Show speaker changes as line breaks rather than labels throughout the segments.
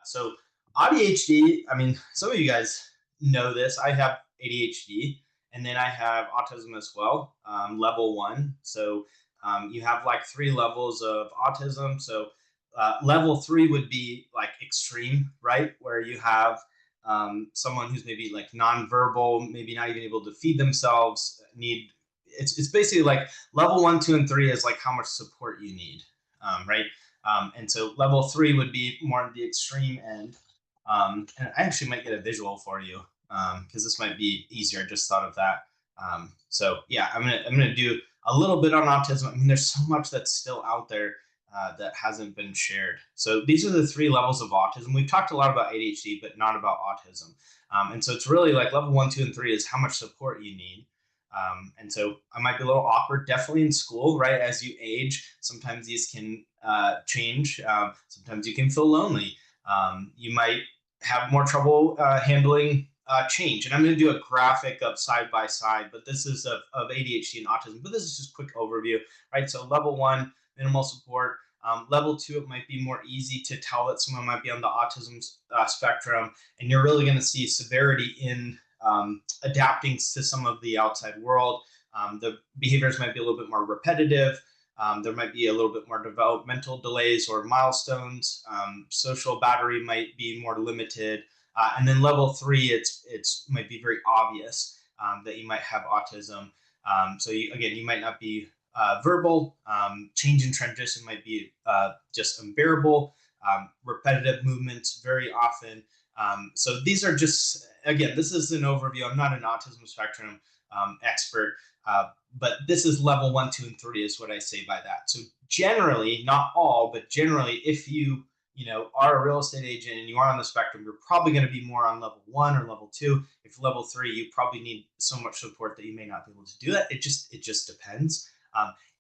So ADHD, I mean, some of you guys know this. I have ADHD and then I have autism as well, level one. So you have like three levels of autism. So level three would be like extreme, right? Where you have someone who's maybe like nonverbal, maybe not even able to feed themselves, need it's basically like level one, two, and three is like how much support you need, right? And so level three would be more on the extreme end. And I actually might get a visual for you because this might be easier. I just thought of that. So yeah, I'm gonna do a little bit on autism. I mean, there's so much that's still out there that hasn't been shared. So these are the three levels of autism. We've talked a lot about ADHD, but not about autism. And so it's really like level one, two, and three is how much support you need. And so I might be a little awkward, definitely in school, right? As you age, sometimes these can change. Sometimes you can feel lonely. You might have more trouble handling change. And I'm going to do a graphic of side by side, but this is of ADHD and autism. But this is just a quick overview, right? So level one, minimal support. Level two, it might be more easy to tell that someone might be on the autism spectrum, and you're really going to see severity in adapting to some of the outside world. The behaviors might be a little bit more repetitive. There might be a little bit more developmental delays or milestones. Social battery might be more limited. And then level three, it's might be very obvious that you might have autism. So again, you might not be verbal. Change in transition might be just unbearable. Repetitive movements very often. So these are just, again, this is an overview. I'm not an autism spectrum expert, but this is level one, two, and three is what I say by that. So generally, not all, but generally, if you are a real estate agent and you are on the spectrum, you're probably going to be more on level one or level two. If level three, you probably need so much support that you may not be able to do that. It just depends.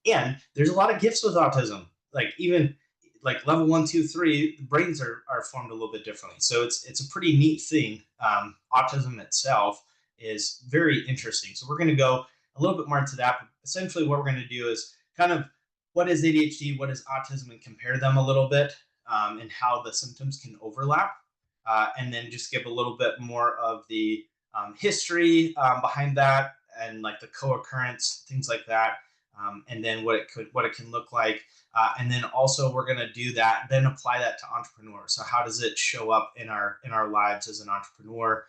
And there's a lot of gifts with autism. Like even like level one, two, three, the brains are formed a little bit differently. So it's a pretty neat thing. Autism itself is very interesting. So we're going to go a little bit more into that. But essentially, what we're going to do is kind of what is ADHD, what is autism, and compare them a little bit, and how the symptoms can overlap, and then just give a little bit more of the history behind that, and like the co-occurrence, things like that, and then what it can look like. And then also we're going to do that, then apply that to entrepreneurs. So how does it show up in our lives as an entrepreneur?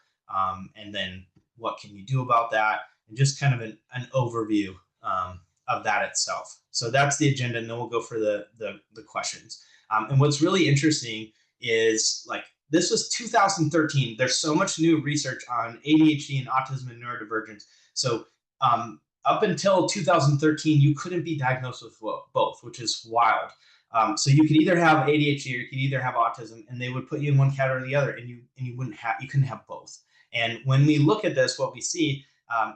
And then what can you do about that? And just kind of an overview of that itself. So that's the agenda, and then we'll go for the questions. And what's really interesting is like this was 2013. There's so much new research on ADHD and autism and neurodivergence. So up until 2013, you couldn't be diagnosed with both, which is wild. So you could either have ADHD or you could either have autism, and they would put you in one category or the other, and you couldn't have both. And when we look at this, what we see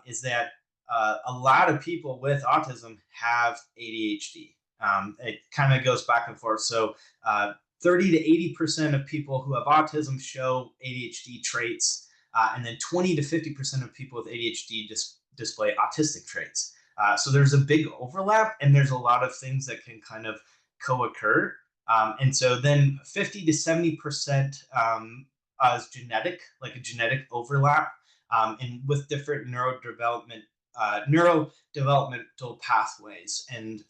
is that a lot of people with autism have ADHD. It kind of goes back and forth. So 30 to 80% of people who have autism show ADHD traits, and then 20 to 50% of people with ADHD display autistic traits. So there's a big overlap, and there's a lot of things that can kind of co-occur. And so then 50 to 70% is genetic, like a genetic overlap, and with different neurodevelopmental pathways. And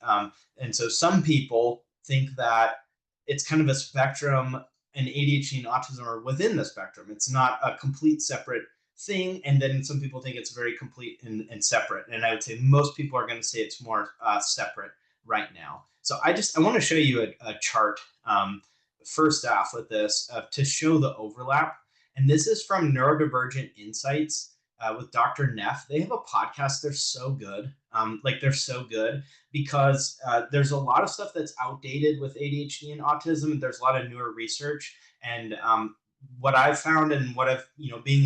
so some people think that it's kind of a spectrum, and ADHD and autism are within the spectrum. It's not a complete separate thing. And then some people think it's very complete and separate. And I would say most people are going to say it's more separate right now. So I want to show you a chart first off with this to show the overlap. And this is from Neurodivergent Insights with Dr. Neff. They have a podcast. They're so good. They're so good because there's a lot of stuff that's outdated with ADHD and autism. And there's a lot of newer research. And what I've found, and what I've, being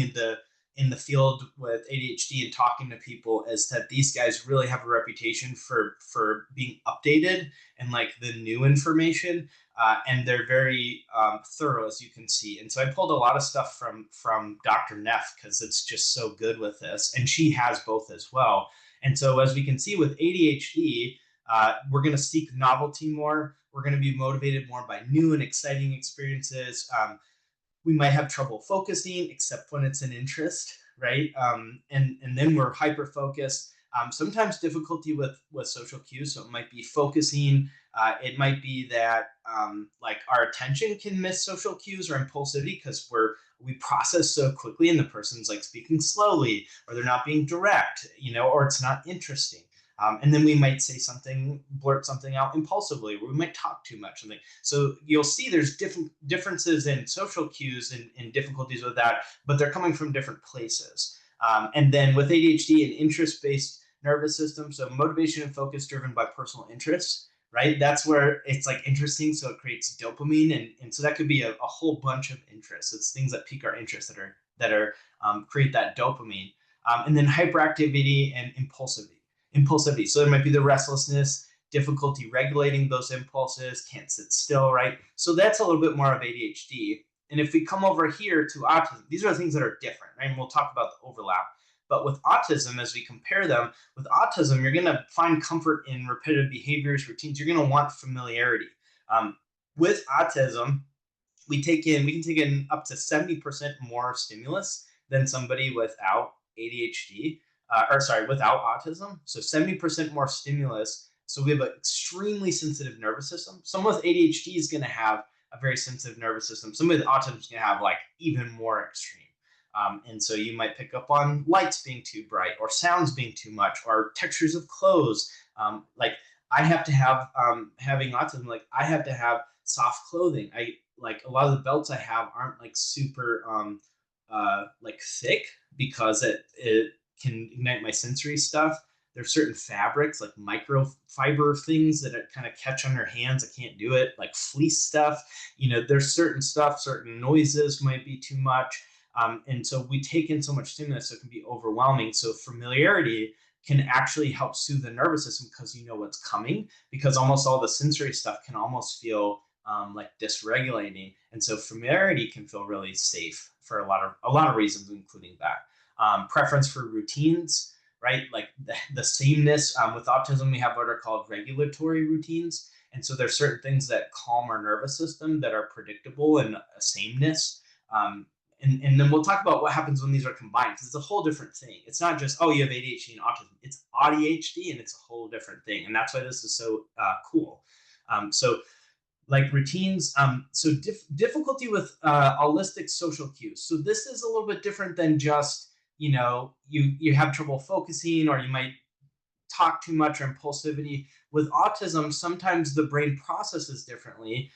in the field with ADHD and talking to people, is that these guys really have a reputation for being updated and like the new information, and they're very thorough, as you can see. And so I pulled a lot of stuff from Dr. Neff because it's just so good with this, and she has both as well. And so as we can see with ADHD, we're going to seek novelty more. We're going to be motivated more by new and exciting experiences. We might have trouble focusing, except when it's an interest, right? And then we're hyper focused. Sometimes difficulty with social cues. So it might be focusing. It might be that like our attention can miss social cues or impulsivity because we process so quickly, and the person's like speaking slowly, or they're not being direct, or it's not interesting. And then we might say something, blurt something out impulsively, or we might talk too much. Something. So you'll see there's differences in social cues and difficulties with that, but they're coming from different places. And then with ADHD, an interest-based nervous system, so motivation and focus driven by personal interests, right? That's where it's like interesting, so it creates dopamine, and so that could be a whole bunch of interests. It's things that pique our interest that are create that dopamine, and then hyperactivity and impulsivity. So there might be the restlessness, difficulty regulating those impulses, can't sit still, right? So that's a little bit more of ADHD. And if we come over here to autism, these are the things that are different, right? And we'll talk about the overlap. But with autism, as we compare them, with autism, you're going to find comfort in repetitive behaviors, routines. You're going to want familiarity. With autism, we can take in up to 70% more stimulus than somebody without ADHD, without autism. So 70% more stimulus. So we have an extremely sensitive nervous system. Someone with ADHD is going to have a very sensitive nervous system. Somebody with autism is going to have like even more extreme. And so you might pick up on lights being too bright, or sounds being too much, or textures of clothes. Like I have to have having autism. Like I have to have soft clothing. I like a lot of the belts I have aren't like super like thick because it can ignite my sensory stuff. There's certain fabrics like microfiber things that kind of catch on your hands. I can't do it. Like fleece stuff. There's certain stuff, certain noises might be too much. And so we take in so much stimulus, so it can be overwhelming. So familiarity can actually help soothe the nervous system because you know what's coming, because almost all the sensory stuff can almost feel like dysregulating. And so familiarity can feel really safe for a lot of reasons, including that. Preference for routines, right? Like the sameness. With autism, we have what are called regulatory routines. And so there's certain things that calm our nervous system that are predictable and a sameness. And then we'll talk about what happens when these are combined, because it's a whole different thing. It's not just, oh, you have ADHD and autism. It's ADHD, and it's a whole different thing. And that's why this is so cool. So like routines. So difficulty with holistic social cues. So this is a little bit different than just, you have trouble focusing, or you might talk too much, or impulsivity. With autism, sometimes the brain processes differently.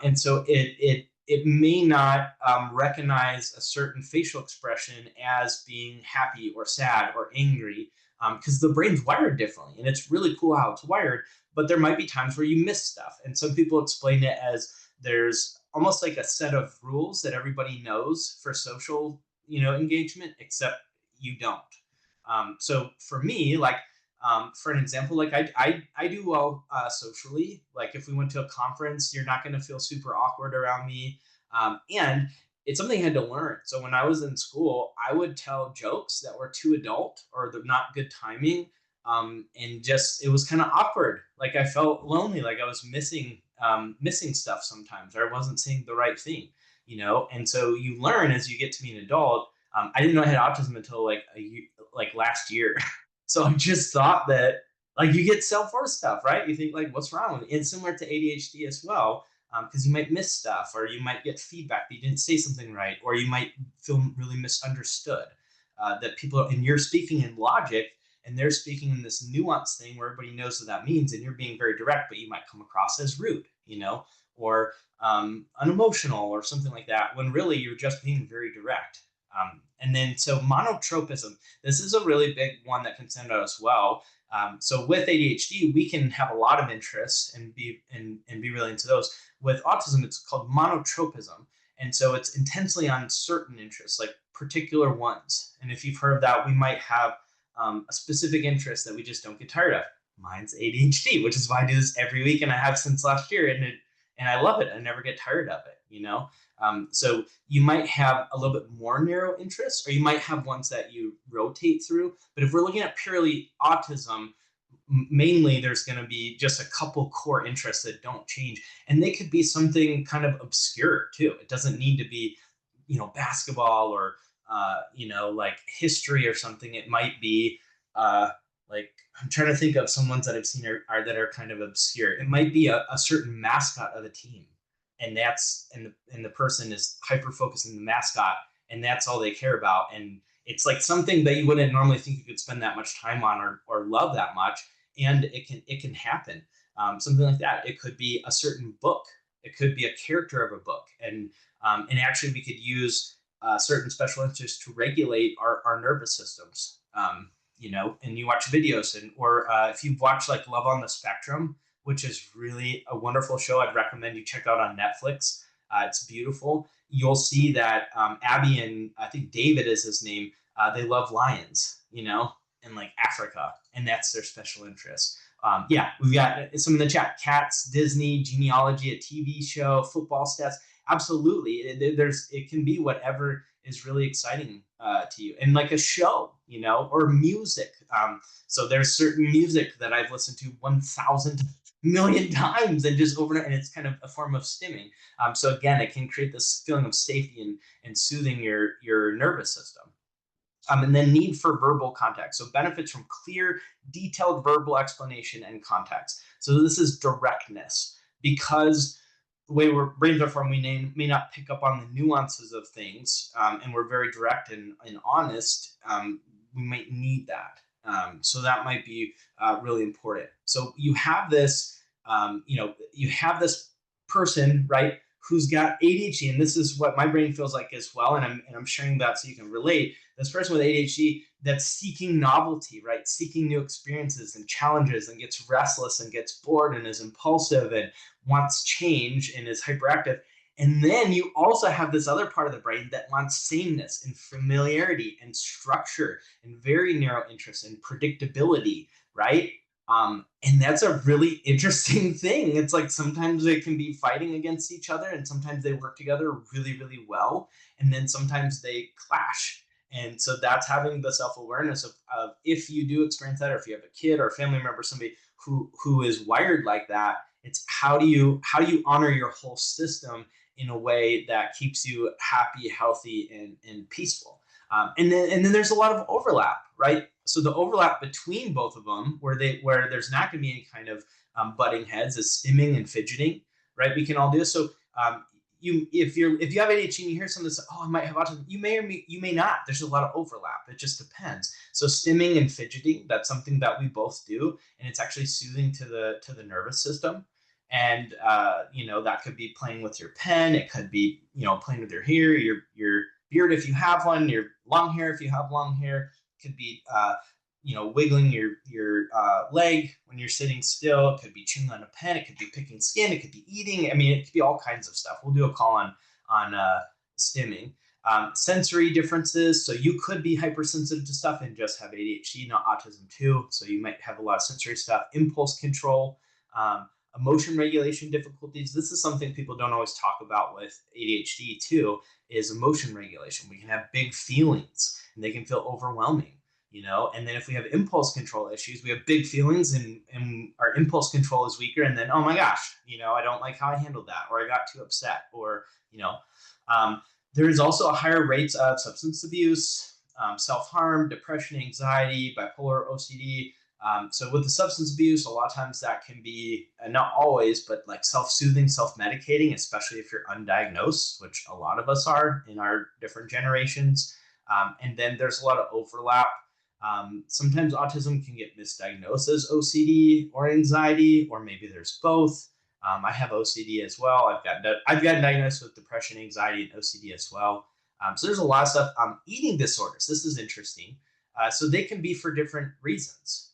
And so it may not recognize a certain facial expression as being happy or sad or angry, because the brain's wired differently, and it's really cool how it's wired. But there might be times where you miss stuff, and some people explain it as there's almost like a set of rules that everybody knows for social, engagement, except you don't. So for me, like for an example, like I do well socially. Like if we went to a conference, you're not going to feel super awkward around me. And it's something I had to learn. So when I was in school, I would tell jokes that were too adult, or they're not good timing. And just, it was kind of awkward. Like I felt lonely, like I was missing stuff sometimes, or I wasn't saying the right thing, And so you learn as you get to be an adult. I didn't know I had autism until like last year. So I just thought that like you get self-worth stuff, right? You think like, what's wrong with it? And similar to ADHD as well, because you might miss stuff, or you might get feedback that you didn't say something right, or you might feel really misunderstood. That people, and you're speaking in logic, and they're speaking in this nuanced thing where everybody knows what that means, and you're being very direct, but you might come across as rude, or unemotional or something like that, when really you're just being very direct. And then so monotropism, this is a really big one that can stand out as well. So with ADHD, we can have a lot of interests and be really into those. With autism, it's called monotropism. And so it's intensely on certain interests, like particular ones. And if you've heard of that, we might have a specific interest that we just don't get tired of. Mine's ADHD, which is why I do this every week, and I have since last year, and I love it. I never get tired of it, So you might have a little bit more narrow interests, or you might have ones that you rotate through. But if we're looking at purely autism, mainly there's going to be just a couple core interests that don't change, and they could be something kind of obscure too. It doesn't need to be basketball or, like history or something. It might be, uh, like, I'm trying to think of some ones that I've seen that are kind of obscure. It might be a certain mascot of a team, and the person is hyper focused on the mascot, and that's all they care about. And it's like something that you wouldn't normally think you could spend that much time on or love that much, and it can happen. Something like that. It could be a certain book. It could be a character of a book, and actually we could use certain special interests to regulate our nervous systems. And you watch videos, or if you've watched like Love on the Spectrum, which is really a wonderful show, I'd recommend you check out on Netflix. It's beautiful. You'll see that Abby and I think David is his name. They love lions, in like Africa, and that's their special interest. Yeah, we've got some in the chat. Cats, Disney, genealogy, a TV show, football stats. Absolutely, it can be whatever is really exciting to you, and like a show, or music. So there's certain music that I've listened to 1,000 million times and just over, and it's kind of a form of stimming. So again, it can create this feeling of safety and soothing your nervous system. And then need for verbal context. So benefits from clear, detailed verbal explanation and context. So this is directness, because the way our brains are formed, we may not pick up on the nuances of things, and we're very direct and honest. We might need that. So that might be really important. So you have this, you have this person, right, who's got ADHD, and this is what my brain feels like as well. And I'm sharing that so you can relate. This person with ADHD that's seeking novelty, right, seeking new experiences and challenges, and gets restless and gets bored and is impulsive and wants change and is hyperactive. And then you also have this other part of the brain that wants sameness and familiarity and structure and very narrow interest and predictability, right? And that's a really interesting thing. It's like sometimes they can be fighting against each other, and sometimes they work together really, really well. And then sometimes they clash. And so that's having the self-awareness of if you do experience that, or if you have a kid or a family member, somebody who is wired like that, it's how do you honor your whole system in a way that keeps you happy, healthy, and peaceful. And then there's a lot of overlap, right? So the overlap between both of them, where there's not going to be any kind of butting heads, is stimming and fidgeting, right? We can all do this. So if you have ADHD and you hear something that's, oh, I might have autism, you may not. There's a lot of overlap. It just depends. So stimming and fidgeting, that's something that we both do, and it's actually soothing to the nervous system. And that could be playing with your pen. It could be playing with your hair, your beard if you have one, your long hair if you have long hair. It could be wiggling your leg when you're sitting still. It could be chewing on a pen. It could be picking skin. It could be eating. I mean, it could be all kinds of stuff. We'll do a call on stimming. Sensory differences. So you could be hypersensitive to stuff and just have ADHD, not autism too. So you might have a lot of sensory stuff. Impulse control. Emotion regulation difficulties. This is something people don't always talk about with ADHD too, is emotion regulation. We can have big feelings and they can feel overwhelming, and then if we have impulse control issues, we have big feelings and our impulse control is weaker. And then, oh my gosh, I don't like how I handled that, or I got too upset, or, there is also a higher rates of substance abuse, self-harm, depression, anxiety, bipolar, OCD. So with the substance abuse, a lot of times that can be, not always, but like self-soothing, self-medicating, especially if you're undiagnosed, which a lot of us are in our different generations. And then there's a lot of overlap. Sometimes autism can get misdiagnosed as OCD or anxiety, or maybe there's both. I have OCD as well. I've gotten diagnosed with depression, anxiety, and OCD as well. So there's a lot of stuff. Eating disorders. This is interesting. So they can be for different reasons,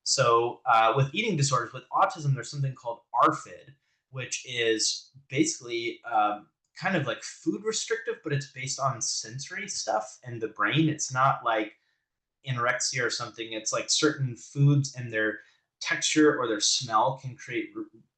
So with eating disorders, with autism, there's something called ARFID, which is basically kind of like food restrictive, but it's based on sensory stuff and the brain. It's not like anorexia or something. It's like certain foods and their texture or their smell can create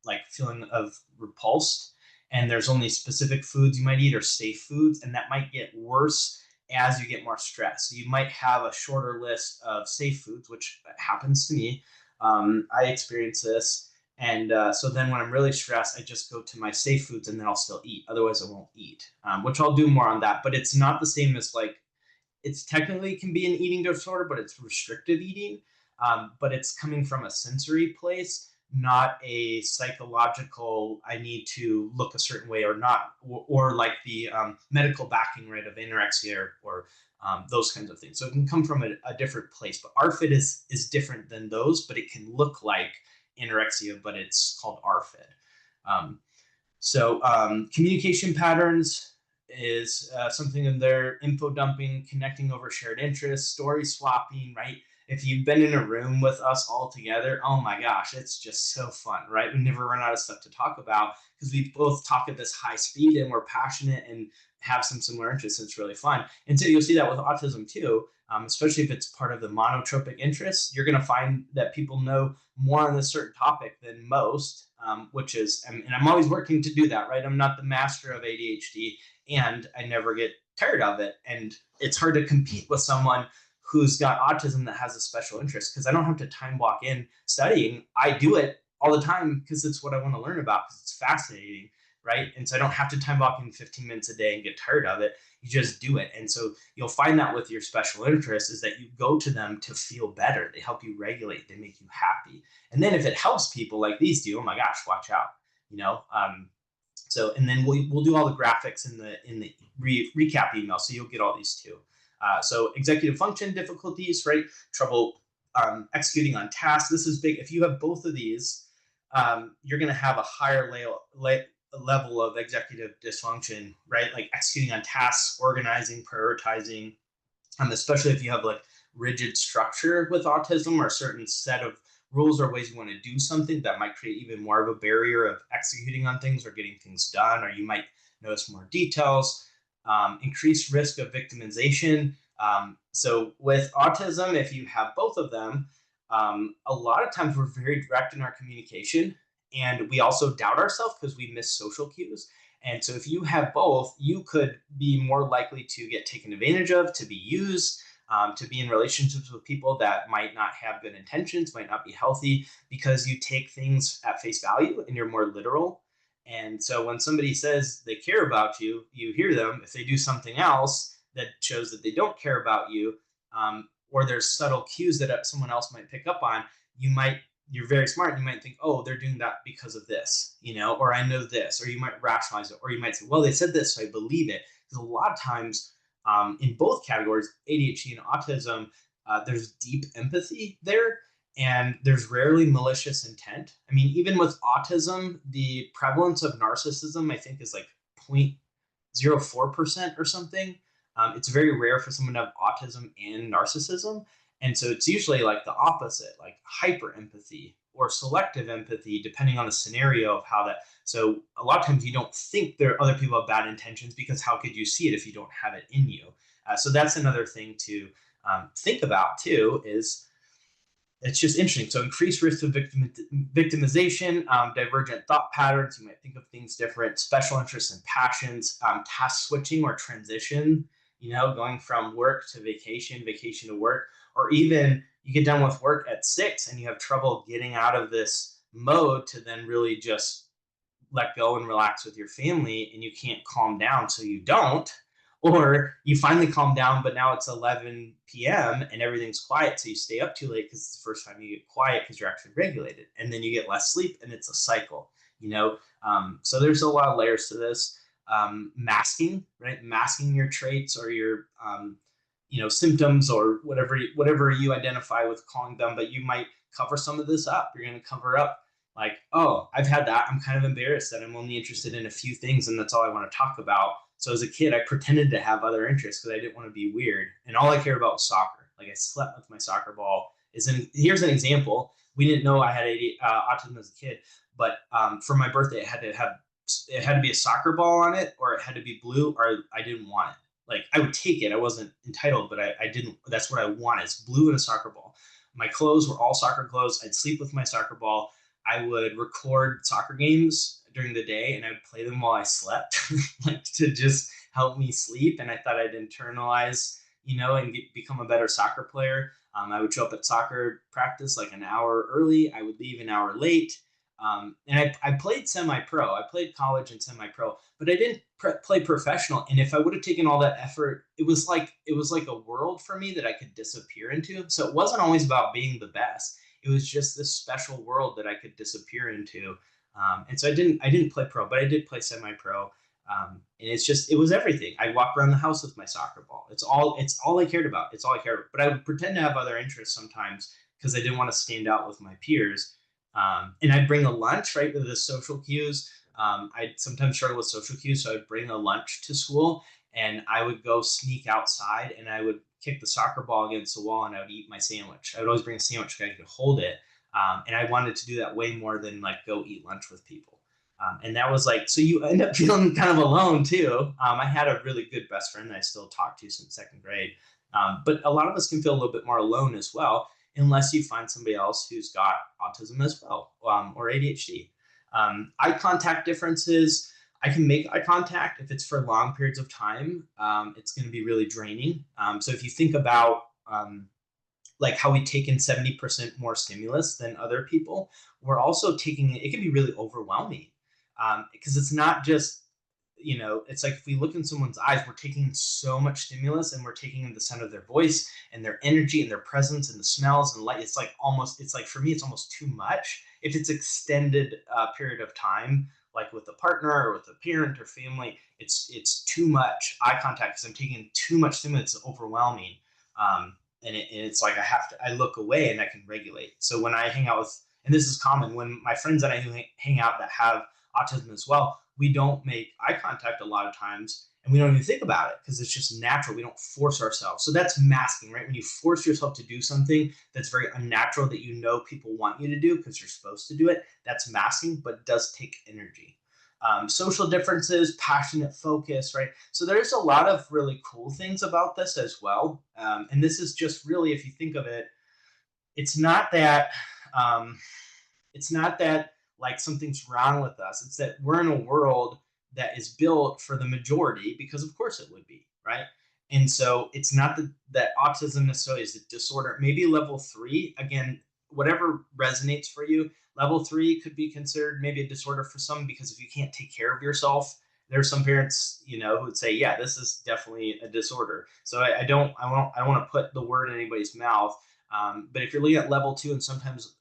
like feeling of repulsed. And there's only specific foods you might eat, or safe foods, and that might get worse as you get more stress. So you might have a shorter list of safe foods, which happens to me. I experience this. And so then when I'm really stressed, I just go to my safe foods and then I'll still eat. Otherwise, I won't eat, which I'll do more on that. But it's not the same as like, it's technically can be an eating disorder, but it's restrictive eating. But it's coming from a sensory place, not a psychological, I need to look a certain way or not, or like the medical backing, right, of anorexia or those kinds of things. So it can come from a different place. But ARFID is different than those, but it can look like anorexia, but it's called ARFID. Um, Communication patterns is something in there, info dumping, connecting over shared interests, story swapping, right? If you've been in a room with us all together, oh my gosh, it's just so fun, right? We never run out of stuff to talk about because we both talk at this high speed and we're passionate and have some similar interests. It's really fun. And so you'll see that with autism too, especially if it's part of the monotropic interests. You're going to find that people know more on this certain topic than most, which is, and I'm always working to do that, right? I'm not the master of ADHD and I never get tired of it. And it's hard to compete with someone who's got autism that has a special interest because I don't have to time block in studying. I do it all the time because it's what I want to learn about because it's fascinating, right? And so I don't have to time block in 15 minutes a day and get tired of it. You just do it. And so you'll find that with your special interests is that you go to them to feel better. They help you regulate. They make you happy. And then if it helps people like these do, oh my gosh, watch out, you know? So, and then we'll do all the graphics in the recap email. So you'll get all these too. So executive function difficulties, right? Trouble executing on tasks. This is big. If you have both of these, you're going to have a higher level of executive dysfunction, right? Like executing on tasks, organizing, prioritizing, especially if you have like rigid structure with autism or a certain set of rules or ways you want to do something that might create even more of a barrier of executing on things or getting things done, or you might notice more details. Increased risk of victimization. So with autism, if you have both of them, a lot of times we're very direct in our communication and we also doubt ourselves because we miss social cues. And so if you have both, you could be more likely to get taken advantage of, to be used, to be in relationships with people that might not have good intentions, might not be healthy, because you take things at face value and you're more literal. And so when somebody says they care about you, you hear them. If they do something else that shows that they don't care about you, or there's subtle cues that someone else might pick up on, you're very smart. You might think, oh, they're doing that because of this, you know, or I know this, or you might rationalize it, or you might say, well, they said this, so I believe it. Because a lot of times in both categories, ADHD and autism, there's deep empathy there. And there's rarely malicious intent. I mean, even with autism, the prevalence of narcissism, I think, is like 0.04% or something. It's very rare for someone to have autism and narcissism. And so it's usually like the opposite, like hyper empathy or selective empathy, depending on the scenario of how that. So a lot of times you don't think there are other people have bad intentions because how could you see it if you don't have it in you? So that's another thing to think about too, is it's just interesting. So increased risk of victimization, divergent thought patterns. You might think of things different, special interests and passions, task switching or transition, you know, going from work to vacation, vacation to work, or even you get done with work at 6 and you have trouble getting out of this mode to then really just let go and relax with your family and you can't calm down. So you don't, or you finally calm down, but now it's 11 p.m. and everything's quiet. So you stay up too late because it's the first time you get quiet because you're actually regulated. And then you get less sleep and it's a cycle, you know? So there's a lot of layers to this. Masking, right? Masking your traits or your, symptoms or whatever you identify with calling them, but you might cover some of this up. You're going to cover up like, oh, I've had that. I'm kind of embarrassed that I'm only interested in a few things and that's all I want to talk about. So as a kid, I pretended to have other interests because I didn't want to be weird. And all I cared about was soccer. Like I slept with my soccer ball. Here's an example. We didn't know I had autism as a kid, but for my birthday, it had to be a soccer ball on it, or it had to be blue, or I didn't want it. Like I would take it. I wasn't entitled, but I didn't. That's what I wanted. It's blue and a soccer ball. My clothes were all soccer clothes. I'd sleep with my soccer ball. I would record soccer games during the day and I'd play them while I slept, like to just help me sleep. And I thought I'd internalize, and become a better soccer player. I would show up at soccer practice like an hour early. I would leave an hour late. And I played semi-pro. I played college and semi-pro, but I didn't play professional. And if I would have taken all that effort, it was like a world for me that I could disappear into. So it wasn't always about being the best. It was just this special world that I could disappear into. And so I didn't play pro, but I did play semi-pro. And it was everything. I walked around the house with my soccer ball. It's all I cared about. It's all I cared about. But I would pretend to have other interests sometimes because I didn't want to stand out with my peers. And I'd bring a lunch, right, with the social cues. I'd sometimes struggle with social cues, so I'd bring a lunch to school and I would go sneak outside and I would kick the soccer ball against the wall and I would eat my sandwich. I would always bring a sandwich so I could hold it. And I wanted to do that way more than like go eat lunch with people. And that was like, so you end up feeling kind of alone too. I had a really good best friend that I still talk to since second grade. But a lot of us can feel a little bit more alone as well, unless you find somebody else who's got autism as well, or ADHD. Eye contact differences. I can make eye contact if it's for long periods of time. It's going to be really draining. So if you think about like how we take in 70% more stimulus than other people, we're also taking it can be really overwhelming, because it's not just, it's like if we look in someone's eyes, we're taking so much stimulus and we're taking in the sound of their voice and their energy and their presence and the smells and light. It's like for me, it's almost too much. If it's extended period of time, like with a partner or with a parent or family, it's too much eye contact because I'm taking too much stimulus. It's overwhelming. And it's like I look away and I can regulate. So when I hang out with, and this is common, when my friends and I who hang out that have autism as well, we don't make eye contact a lot of times and we don't even think about it because it's just natural. We don't force ourselves. So that's masking, right? When you force yourself to do something that's very unnatural that people want you to do because you're supposed to do it, that's masking, but it does take energy. Social differences, passionate focus, right? So there's a lot of really cool things about this as well. And this is just really, if you think of it, it's not that um, it's not that like something's wrong with us. It's that we're in a world that is built for the majority, because of course it would be, right? And so it's not that autism necessarily is a disorder. Maybe level 3, again, whatever resonates for you. Level 3 could be considered maybe a disorder for some, because if you can't take care of yourself, there's some parents, who would say, yeah, this is definitely a disorder. So I don't want to put the word in anybody's mouth. But if you're looking at level 2 and sometimes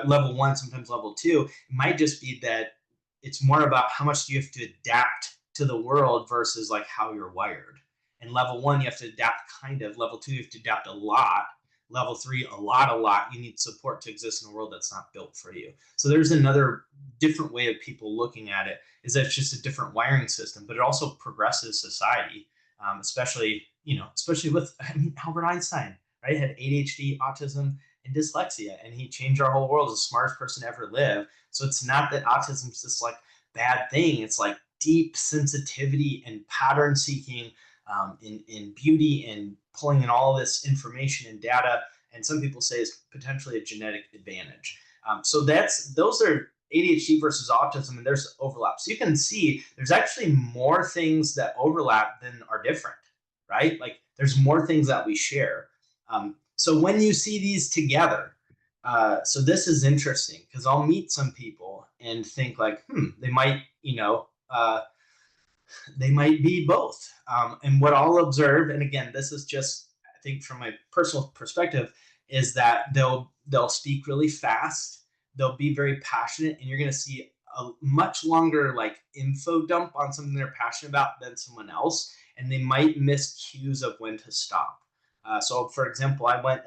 level 1, sometimes level 2, it might just be that it's more about how much do you have to adapt to the world versus like how you're wired. And level 1, you have to adapt kind of. Level 2, you have to adapt a lot. Level 3, a lot. You need support to exist in a world that's not built for you. So there's another different way of people looking at it, is that it's just a different wiring system, but it also progresses society, especially with Albert Einstein, right? Had ADHD, autism, and dyslexia, and he changed our whole world. As the smartest person to ever live. So it's not that autism is this like bad thing. It's like deep sensitivity and pattern seeking, in beauty and pulling in all this information and data. And some people say is potentially a genetic advantage. So those are ADHD versus autism, and there's overlap. So you can see there's actually more things that overlap than are different, right? Like there's more things that we share. So when you see these together, so this is interesting because I'll meet some people and think like, they might, they might be both. And what I'll observe, and again, this is just, I think from my personal perspective, is that they'll speak really fast. They'll be very passionate, and you're going to see a much longer like info dump on something they're passionate about than someone else, and they might miss cues of when to stop. So, for example, I went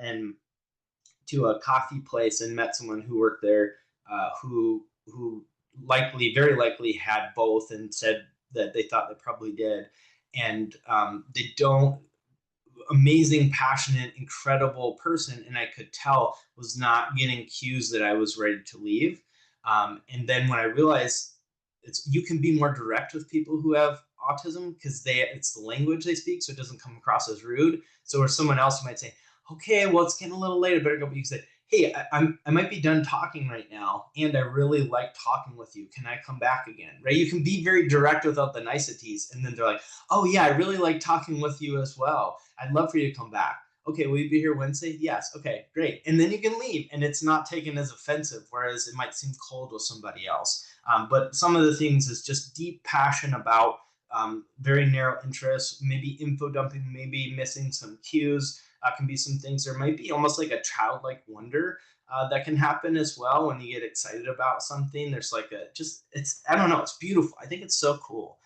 to a coffee place and met someone who worked there, who very likely had both, and said that they thought they probably did, and they don't. Amazing, passionate, incredible person, and I could tell was not getting cues that I was ready to leave. And then when I realized you can be more direct with people who have autism because it's the language they speak, so it doesn't come across as rude. So where someone else might say, okay, well, it's getting a little late, I better go. But you can say, hey, I might be done talking right now, and I really like talking with you. Can I come back again? Right? You can be very direct without the niceties, and then they're like, oh yeah, I really like talking with you as well. I'd love for you to come back. Okay, will you be here Wednesday? Yes. Okay, great. And then you can leave, and it's not taken as offensive, whereas it might seem cold with somebody else. But some of the things is just deep passion about very narrow interests, maybe info dumping, maybe missing some cues. Can be some things. There might be almost like a childlike wonder that can happen as well when you get excited about something. There's like a just it's I don't know. It's beautiful. I think it's so cool.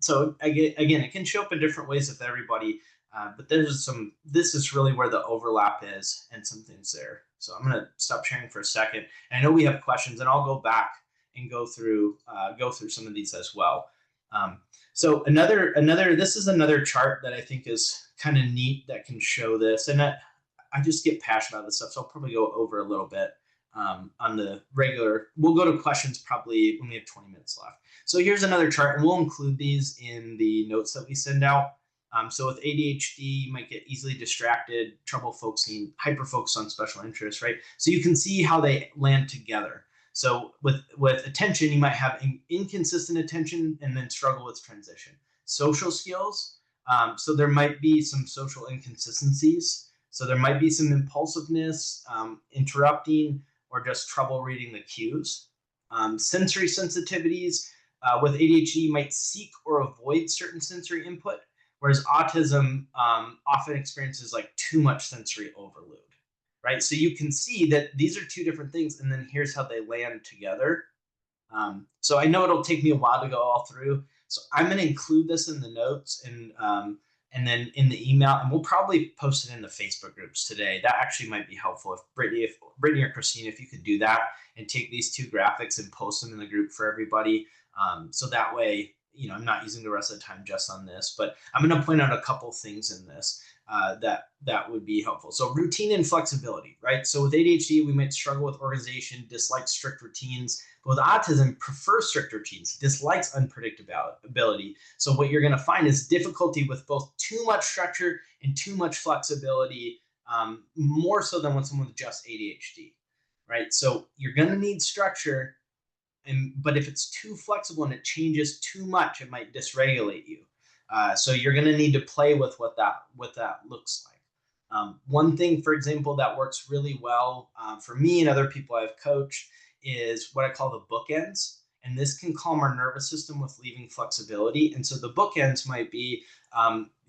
So again, it can show up in different ways with everybody. But there's some. This is really where the overlap is, and some things there. So I'm gonna stop sharing for a second. And I know we have questions, and I'll go back and go through some of these as well. Um, so another this is another chart that I think is kind of neat that can show this, and I just get passionate about this stuff, so I'll probably go over a little bit on the regular. We'll go to questions probably when we have 20 minutes left. So here's another chart, and we'll include these in the notes that we send out. So with ADHD, you might get easily distracted, trouble focusing, hyper focus on special interests, right? So you can see how they land together. So with attention, you might have inconsistent attention and then struggle with transition. Social skills, so there might be some social inconsistencies. So there might be some impulsiveness, interrupting, or just trouble reading the cues. Sensory sensitivities, with ADHD, you might seek or avoid certain sensory input, whereas autism often experiences like too much sensory overload, right? So you can see that these are two different things, and then here's how they land together. So I know it'll take me a while to go all through. So I'm going to include this in the notes and then in the email, and we'll probably post it in the Facebook groups today. That actually might be helpful if Brittany or Christine, if you could do that and take these two graphics and post them in the group for everybody. So that way, I'm not using the rest of the time just on this, but I'm going to point out a couple things in this that would be helpful. So routine and flexibility, right? So with ADHD, we might struggle with organization, dislike strict routines. But with autism, prefer strict routines, dislikes unpredictability. So what you're going to find is difficulty with both too much structure and too much flexibility, more so than with someone with just ADHD, right? So you're going to need structure, but if it's too flexible and it changes too much, it might dysregulate you. So you're going to need to play with what that looks like. One thing, for example, that works really well for me and other people I've coached is what I call the bookends. And this can calm our nervous system with leaving flexibility. And so the bookends might be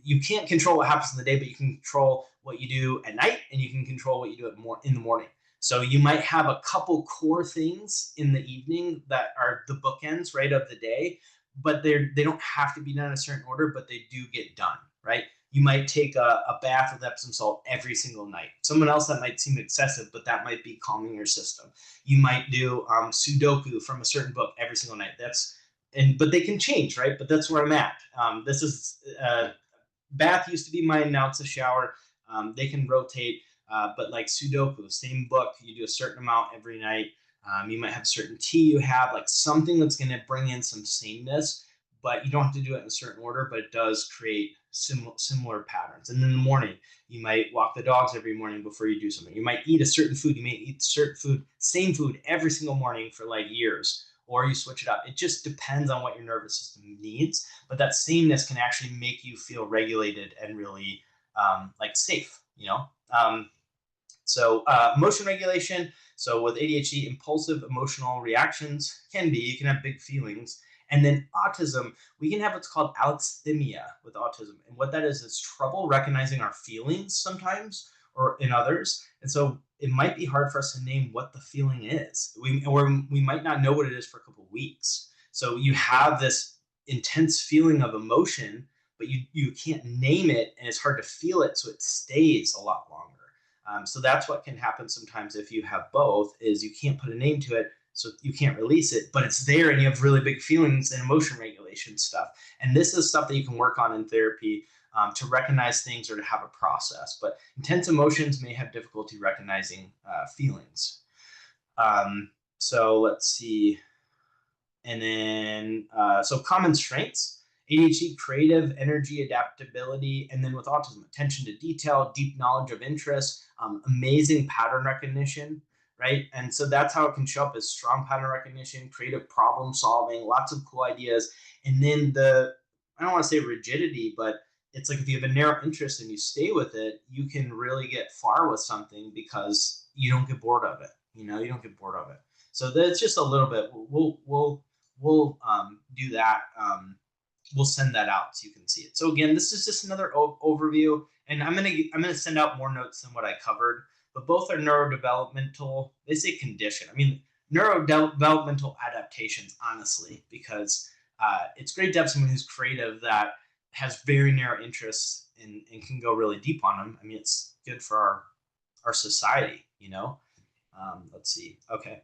you can't control what happens in the day, but you can control what you do at night, and you can control what you do in the morning. So you might have a couple core things in the evening that are the bookends, right, of the day, but they don't have to be done in a certain order, but they do get done, right? You might take a bath with Epsom salt every single night. Someone else, that might seem excessive, but that might be calming your system. You might do Sudoku from a certain book every single night. But they can change, right? But that's where I'm at. This is bath used to be mine. Now it's a shower. They can rotate, but like Sudoku, same book, you do a certain amount every night. You might have a certain tea you have, like something that's going to bring in some sameness, but you don't have to do it in a certain order, but it does create similar patterns. And in the morning, you might walk the dogs every morning before you do something. You might eat a certain food. You may eat certain food, same food every single morning for like years, or you switch it up. It just depends on what your nervous system needs. But that sameness can actually make you feel regulated and really like safe, So emotion regulation. So with ADHD, impulsive emotional reactions you can have big feelings. And then autism, we can have what's called alexithymia with autism. And what that is trouble recognizing our feelings sometimes or in others. And so it might be hard for us to name what the feeling is. We might not know what it is for a couple of weeks. So you have this intense feeling of emotion, but you can't name it, and it's hard to feel it, so it stays a lot longer. So that's what can happen sometimes if you have both, is you can't put a name to it, so you can't release it, but it's there and you have really big feelings and emotion regulation stuff. And this is stuff that you can work on in therapy to recognize things or to have a process. But intense emotions may have difficulty recognizing feelings. So let's see. And then, so common strengths. ADHD, creative, energy, adaptability, and then with autism, attention to detail, deep knowledge of interest, amazing pattern recognition, right? And so that's how it can show up, as strong pattern recognition, creative problem solving, lots of cool ideas. And then I don't want to say rigidity, but it's like if you have a narrow interest and you stay with it, you can really get far with something because you don't get bored of it. You don't get bored of it. So that's just a little bit. We'll do that. We'll send that out so you can see it. So again, this is just another overview, and I'm gonna send out more notes than what I covered. But both are neurodevelopmental. They say condition. I mean, neurodevelopmental adaptations, honestly, because it's great to have someone who's creative that has very narrow interests and can go really deep on them. I mean, it's good for our society, let's see. Okay.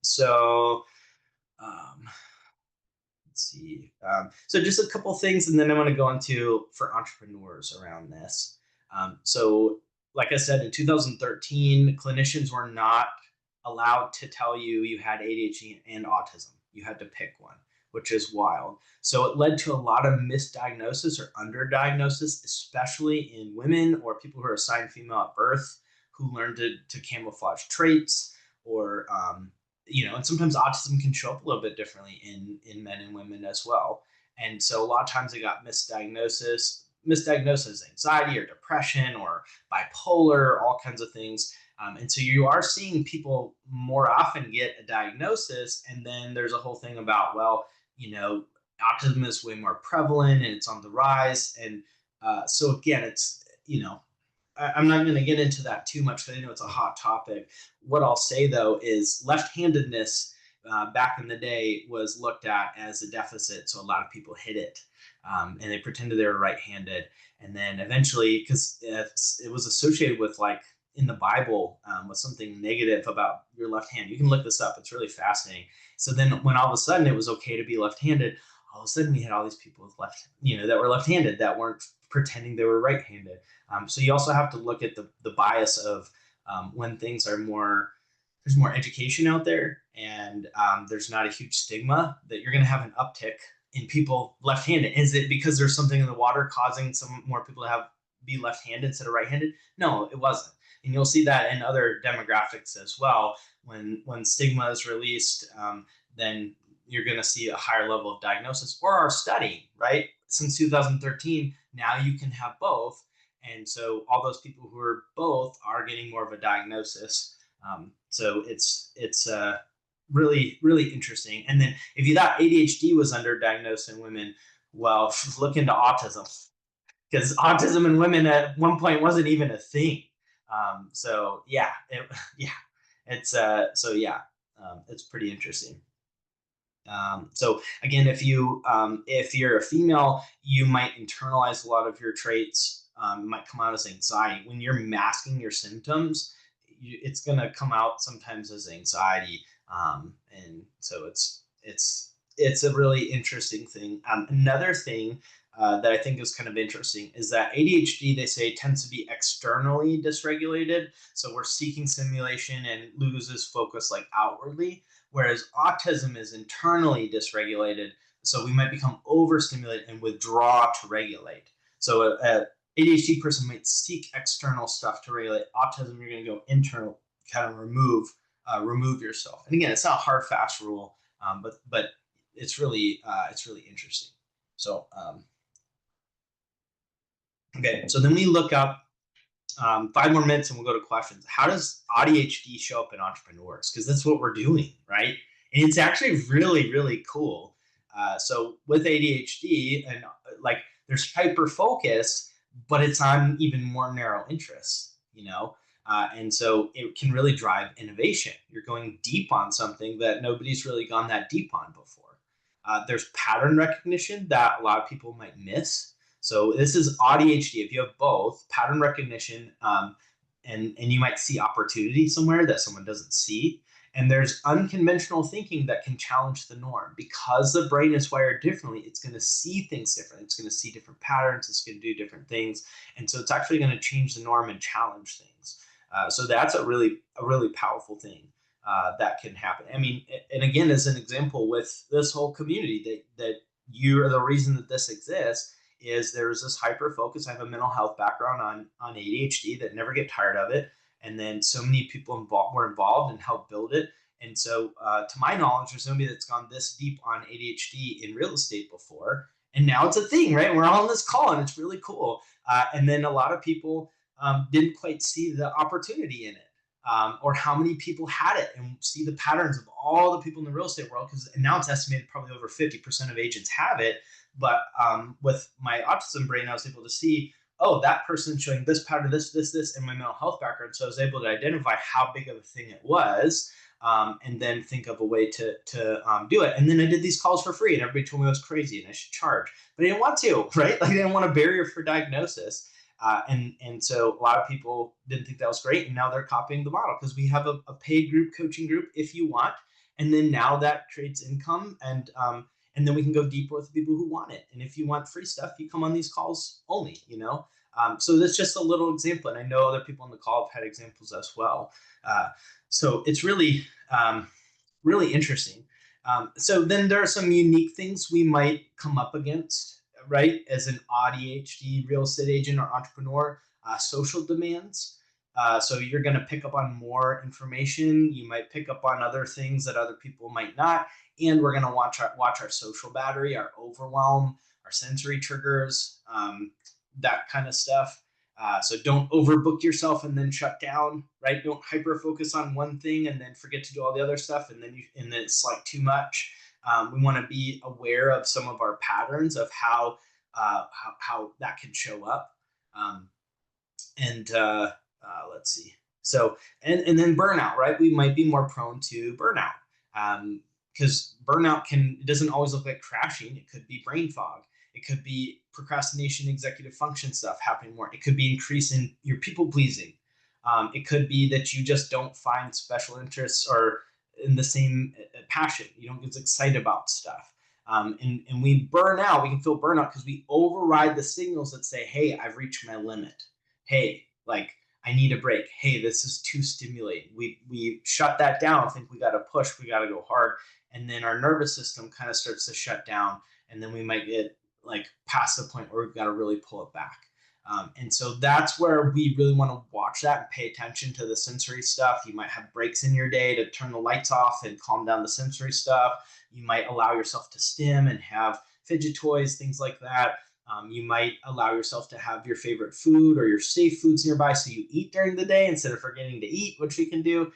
So, um, let's see. So just a couple things, and then I want to go into for entrepreneurs around this. So, like I said, in 2013, clinicians were not allowed to tell you you had ADHD and autism. You had to pick one, which is wild. So it led to a lot of misdiagnosis or underdiagnosis, especially in women or people who are assigned female at birth who learned to camouflage traits or and sometimes autism can show up a little bit differently in men and women as well. And so a lot of times they got misdiagnosed as anxiety or depression or bipolar, all kinds of things. And so you are seeing people more often get a diagnosis, and then there's a whole thing about, well, autism is way more prevalent and it's on the rise. And so again, it's I'm not going to get into that too much because I know it's a hot topic. What I'll say though is left-handedness back in the day was looked at as a deficit, so a lot of people hid it, and they pretended they were right-handed. And then eventually, because it was associated with like in the Bible with something negative about your left hand. You can look this up; it's really fascinating. So then, when all of a sudden it was okay to be left-handed, all of a sudden we had all these people with that were left-handed that weren't pretending they were right-handed. So you also have to look at the bias of when things are there's more education out there, and there's not a huge stigma that you're going to have an uptick in people left-handed. Is it because there's something in the water causing some more people to be left-handed instead of right-handed? No, it wasn't. And you'll see that in other demographics as well. When stigma is released, then you're going to see a higher level of diagnosis or our study, right? Since 2013, now you can have both. And so all those people who are both are getting more of a diagnosis. So it's really, really interesting. And then if you thought ADHD was underdiagnosed in women, well, look into autism, because autism in women at one point wasn't even a thing. So yeah, it's pretty interesting. So again, if you're a female, you might internalize a lot of your traits. It might come out as anxiety. When you're masking your symptoms, it's going to come out sometimes as anxiety, and so it's a really interesting thing. Another thing that I think is kind of interesting is that ADHD, they say, tends to be externally dysregulated. So we're seeking stimulation and loses focus like outwardly, whereas autism is internally dysregulated. So we might become overstimulated and withdraw to regulate. So a ADHD person might seek external stuff to regulate. Autism, you're going to go internal, kind of remove yourself. And again, it's not a hard, fast rule, but it's really interesting. So okay, so then we look up 5 more minutes and we'll go to questions. How does ADHD show up in entrepreneurs? Because that's what we're doing, right? And it's actually really, really cool. So with ADHD, and like there's hyper focus, but it's on even more narrow interests, and so it can really drive innovation. You're going deep on something that nobody's really gone that deep on before. There's pattern recognition that a lot of people might miss. So this is ADHD. If you have both pattern recognition, and you might see opportunity somewhere that someone doesn't see. And there's unconventional thinking that can challenge the norm. Because the brain is wired differently, it's going to see things different. It's going to see different patterns. It's going to do different things. And so it's actually going to change the norm and challenge things. So that's a really powerful thing that can happen. I mean, and again, as an example with this whole community, that you are the reason that this exists, is there's this hyper focus. I have a mental health background on ADHD that never get tired of it. And then so many people were involved and helped build it. And so to my knowledge, there's nobody that's gone this deep on ADHD in real estate before. And now it's a thing, right? We're all on this call and it's really cool. And then a lot of people didn't quite see the opportunity in it. Or how many people had it, and see the patterns of all the people in the real estate world. Because now it's estimated probably over 50% of agents have it. But with my autism brain, I was able to see, oh, that person's showing this pattern, this, and my mental health background. So I was able to identify how big of a thing it was, and then think of a way to do it. And then I did these calls for free, and everybody told me I was crazy and I should charge, but I didn't want to, right? Like I didn't want a barrier for diagnosis. And so a lot of people didn't think that was great, and now they're copying the model because we have a paid group coaching group if you want, and then now that creates income, and then we can go deeper with the people who want it. And if you want free stuff, you come on these calls only, you know. So that's just a little example, and I know other people on the call have had examples as well. So it's really really interesting. So then there are some unique things we might come up against, right? As an ADHD real estate agent or entrepreneur, social demands. So you're going to pick up on more information. You might pick up on other things that other people might not. And we're going to watch our social battery, our overwhelm, our sensory triggers, that kind of stuff. So don't overbook yourself and then shut down, right? Don't hyper focus on one thing and then forget to do all the other stuff, and then it's like too much. We want to be aware of some of our patterns of how that can show up. Let's see. So and then burnout, right? We might be more prone to burnout, because burnout it doesn't always look like crashing. It could be brain fog. It could be procrastination, executive function stuff happening more. It could be increase in your people pleasing. It could be that you just don't find special interests or in the same passion. You don't get excited about stuff. And we burn out. We can feel burnout because we override the signals that say, hey, I've reached my limit. Hey, like I need a break. Hey, this is too stimulating. We shut that down, think we got to push, we got to go hard. And then our nervous system kind of starts to shut down. And then we might get like past the point where we've got to really pull it back. And so that's where we really want to watch that and pay attention to the sensory stuff. You might have breaks in your day to turn the lights off and calm down the sensory stuff. You might allow yourself to stim and have fidget toys, things like that. You might allow yourself to have your favorite food or your safe foods nearby so you eat during the day instead of forgetting to eat, which we can do.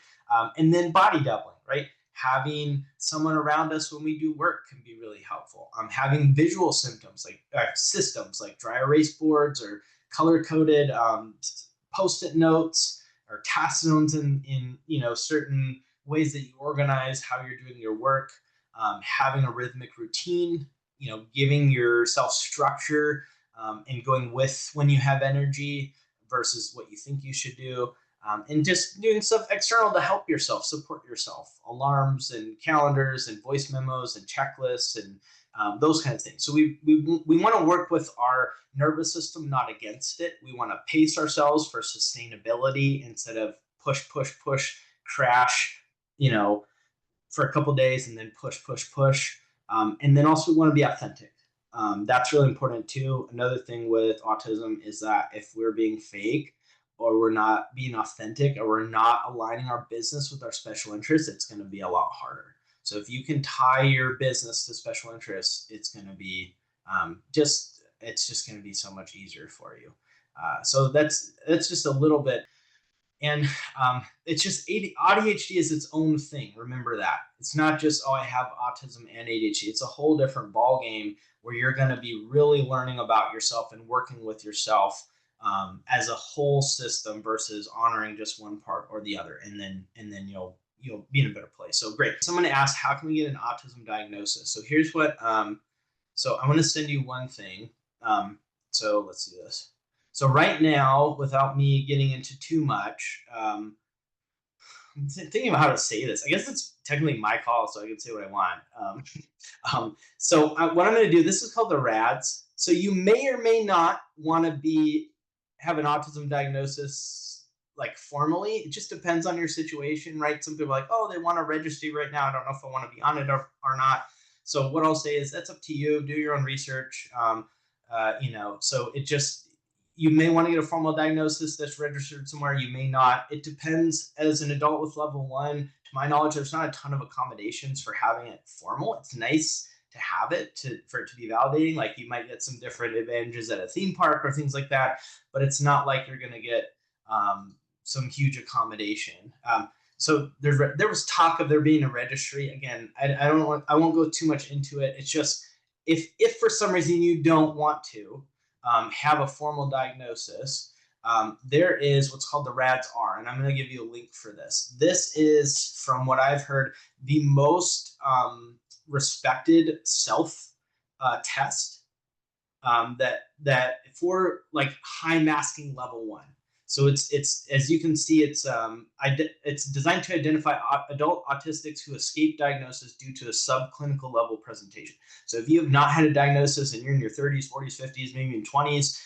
And then body doubling, right? Having someone around us when we do work can be really helpful. Having visual systems like dry erase boards or color-coded post-it notes or task zones in certain ways that you organize how you're doing your work. Having a rhythmic routine, giving yourself structure, and going with when you have energy versus what you think you should do. And just doing stuff external to help yourself, support yourself, alarms and calendars and voice memos and checklists and those kinds of things. So we want to work with our nervous system, not against it. We want to pace ourselves for sustainability instead of push, crash, for a couple of days and then push. And then also we want to be authentic. That's really important too. Another thing with autism is that if we're being fake, or we're not being authentic, or we're not aligning our business with our special interests, it's going to be a lot harder. So if you can tie your business to special interests, it's going to be it's just going to be so much easier for you. So that's just a little bit. And it's just ADHD is its own thing. Remember that. It's not just, oh, I have autism and ADHD. It's a whole different ball game where you're going to be really learning about yourself and working with yourself as a whole system versus honoring just one part or the other. And then you'll be in a better place. So great. Someone asked, how can we get an autism diagnosis? So here's what, so I'm going to send you one thing. So let's do this. So right now, without me getting into too much, I'm thinking about how to say this. I guess it's technically my call, so I can say what I want. So what I'm going to do, this is called the RADS. So you may or may not want to have an autism diagnosis like formally. It just depends on your situation, right? Some people are like, oh, they want a registry right now. I don't know if I want to be on it or not. So what I'll say is that's up to you. Do your own research. So it just, you may want to get a formal diagnosis that's registered somewhere. You may not. It depends. As an adult with level 1, to my knowledge, there's not a ton of accommodations for having it formal. It's nice to have it for it to be validating. Like you might get some different advantages at a theme park or things like that, but it's not like you're going to get some huge accommodation. So there was talk of there being a registry. Again, I won't go too much into it. It's just if for some reason you don't want to have a formal diagnosis, there is what's called the RADS-R, and I'm going to give you a link for this. This is, from what I've heard, the most respected self test that for like high masking level 1. So it's as you can see, it's designed to identify adult autistics who escape diagnosis due to a subclinical level presentation. So if you have not had a diagnosis and you're in your 30s, 40s, 50s, maybe in 20s,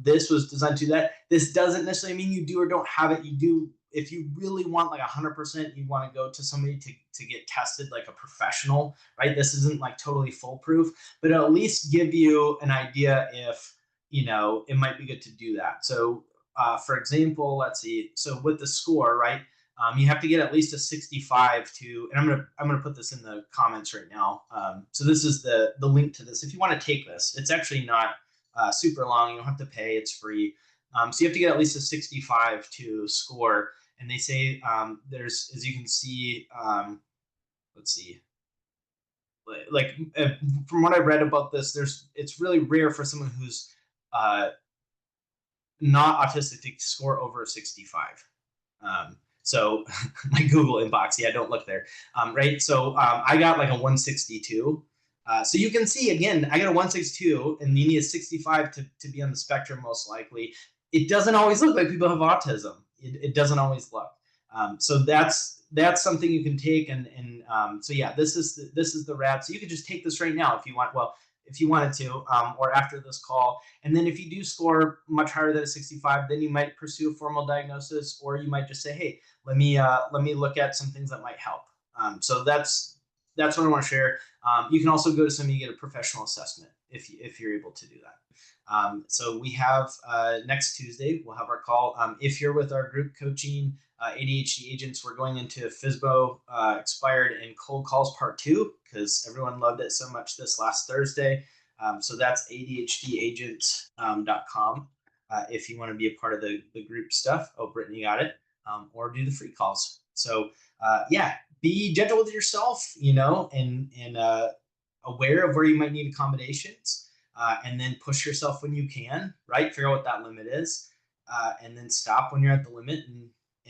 this was designed to do that. This doesn't necessarily mean you do or don't have it. You do. If you really want like 100%, you want to go to somebody to get tested, like a professional, right? This isn't like totally foolproof, but it'll at least give you an idea if, it might be good to do that. So for example, let's see. So with the score, right, you have to get at least a 65 to, and I'm gonna put this in the comments right now. So this is the link to this. If you want to take this, it's actually not super long. You don't have to pay. It's free. So you have to get at least a 65 to score. And they say there's, as you can see, let's see. Like from what I read about this, it's really rare for someone who's not autistic to score over a 65. So my Google inbox, yeah, don't look there. Right. So I got like a 162. So you can see, again, I got a 162 and you need a 65 to be on the spectrum, most likely. It doesn't always look like people have autism. It doesn't always look. So that's something you can take. And so yeah, this is the RAD. So you could just take this right now if you want. Well, if you wanted to, or after this call. And then if you do score much higher than a 65, then you might pursue a formal diagnosis, or you might just say, hey, let me look at some things that might help. So that's what I want to share. You can also go to somebody to get a professional assessment if you're able to do that. So we have next Tuesday, we'll have our call. If you're with our group coaching ADHD agents, we're going into FSBO expired and cold calls part 2 because everyone loved it so much this last Thursday. So that's ADHDagent.com if you want to be a part of the group stuff. Oh, Brittany got it. Or do the free calls. So yeah, be gentle with yourself, and aware of where you might need accommodations, and then push yourself when you can, right? Figure out what that limit is, and then stop when you're at the limit,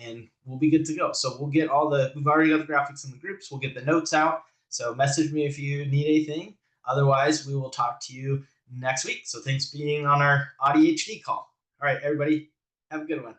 and we'll be good to go. So we'll get we've already got the graphics in the groups. We'll get the notes out. So message me if you need anything. Otherwise, we will talk to you next week. So thanks for being on our ADHD call. All right, everybody, have a good one.